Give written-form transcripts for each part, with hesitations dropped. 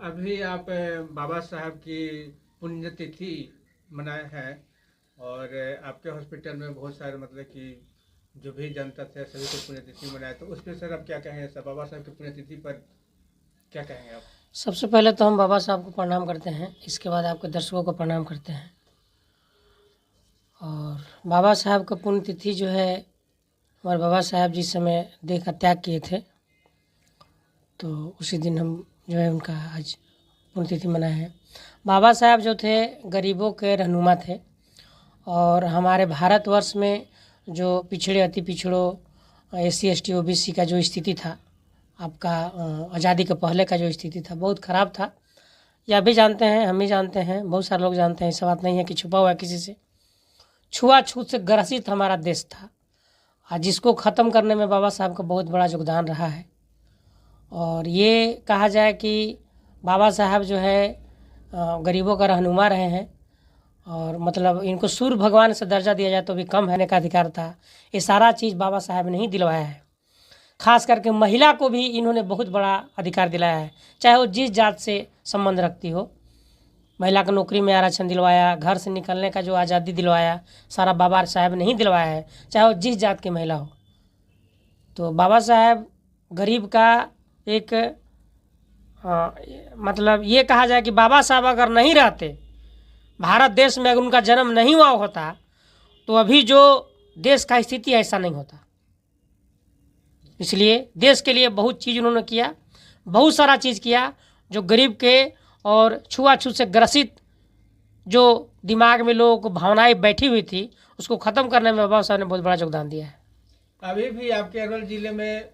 अभी आप बाबा साहब की पुण्यतिथि मनाए हैं और आपके हॉस्पिटल में बहुत सारे मतलब कि जो भी जनता थे सभी को पुण्यतिथि मनाए, तो उस पर सर आप क्या कहेंगे? सब बाबा साहब की पुण्यतिथि पर क्या कहेंगे आप? सबसे पहले तो हम बाबा साहब को प्रणाम करते हैं, इसके बाद आपके दर्शकों को प्रणाम करते हैं। और बाबा साहब का पुण्यतिथि जो है, हमारे बाबा साहब जिस समय देह का त्याग किए थे, तो उसी दिन हम जो है उनका आज पुण्यतिथि मनाए हैं। बाबा साहब जो थे गरीबों के रहनुमा थे और हमारे भारतवर्ष में जो पिछड़े अति पिछड़ों SC ST OBC का जो स्थिति था, आपका आज़ादी के पहले का जो स्थिति था बहुत ख़राब था। यह भी जानते हैं, हम भी जानते हैं, बहुत सारे लोग जानते हैं, ऐसा बात नहीं है कि छुपा हुआ है किसी से। छुआछूत से ग्रसित हमारा देश था और जिसको ख़त्म करने में बाबा साहब का बहुत बड़ा योगदान रहा है। और ये कहा जाए कि बाबा साहब जो है गरीबों का रहनुमा रहे हैं और मतलब इनको सूर्य भगवान से दर्जा दिया जाए तो भी कम होने का अधिकार था। ये सारा चीज़ बाबा साहब ने ही दिलवाया है। खास करके महिला को भी इन्होंने बहुत बड़ा अधिकार दिलाया है, चाहे वो जिस जात से संबंध रखती हो। महिला को नौकरी में आरक्षण दिलवाया, घर से निकलने का जो आज़ादी दिलवाया, सारा बाबा साहब ने ही दिलवाया है, चाहे वो जिस जात की महिला हो। तो बाबा साहब गरीब का एक मतलब ये कहा जाए कि बाबा साहब अगर नहीं रहते, भारत देश में अगर उनका जन्म नहीं हुआ होता, तो अभी जो देश का स्थिति ऐसा नहीं होता। इसलिए देश के लिए बहुत चीज़ उन्होंने किया, बहुत सारा चीज़ किया जो गरीब के और छुआछूत से ग्रसित जो दिमाग में लोगों को भावनाएं बैठी हुई थी, उसको ख़त्म करने में बाबा साहब ने बहुत बड़ा योगदान दिया है। अभी भी आपके अरवल जिले में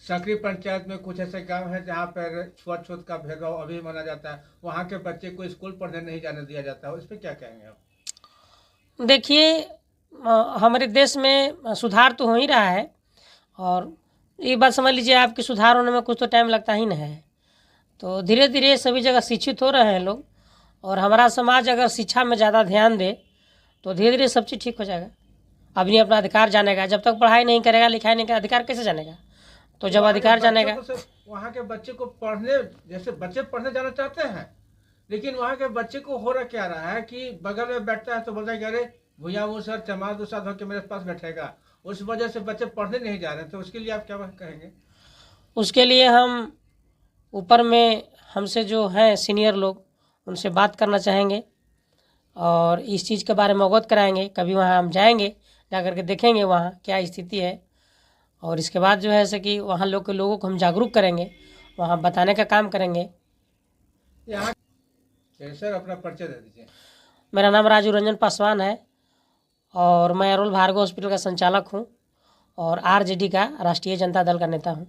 सकरी पंचायत में कुछ ऐसे गांव हैं जहां पर छुआछूत का भेदभाव अभी माना जाता है, वहां के बच्चे को स्कूल पढ़ने नहीं जाने दिया जाता है, उस पर क्या कहेंगे आप? देखिए, हमारे देश में सुधार तो हो ही रहा है और एक बात समझ लीजिए आप कि सुधार होने में कुछ तो टाइम लगता ही नहीं है। तो धीरे धीरे सभी जगह शिक्षित हो रहे हैं लोग और हमारा समाज अगर शिक्षा में ज़्यादा ध्यान दे तो धीरे धीरे सब चीज़ ठीक हो जाएगा। आदमी अपना अधिकार जानेगा, जब तक पढ़ाई नहीं करेगा लिखाई नहीं करेगा अधिकार कैसे जानेगा? तो जब अधिकार जानेगा, वहाँ के बच्चे को पढ़ने, जैसे बच्चे पढ़ने जाना चाहते हैं, लेकिन वहाँ के बच्चे को हो रहा क्या रहा है कि बगल में बैठता है तो बोलता है कि अरे भैया वो सर चमार दूसरा धो के मेरे पास बैठेगा, उस वजह से बच्चे पढ़ने नहीं जा रहे। तो उसके लिए आप क्या कहेंगे? उसके लिए हम ऊपर में हमसे जो हैं सीनियर लोग, उनसे बात करना चाहेंगे और इस चीज़ के बारे में अवगत कराएंगे। कभी वहाँ हम जाएंगे, जा कर के देखेंगे वहाँ क्या स्थिति है और इसके बाद जो है ऐसे कि वहाँ लोगों को हम जागरूक करेंगे, वहाँ बताने का काम करेंगे। यहाँ सर अपना परिचय दे दीजिए। मेरा नाम राजू रंजन पासवान है और मैं अरुल भार्गव हॉस्पिटल का संचालक हूँ और RJD का राष्ट्रीय जनता दल का नेता हूँ।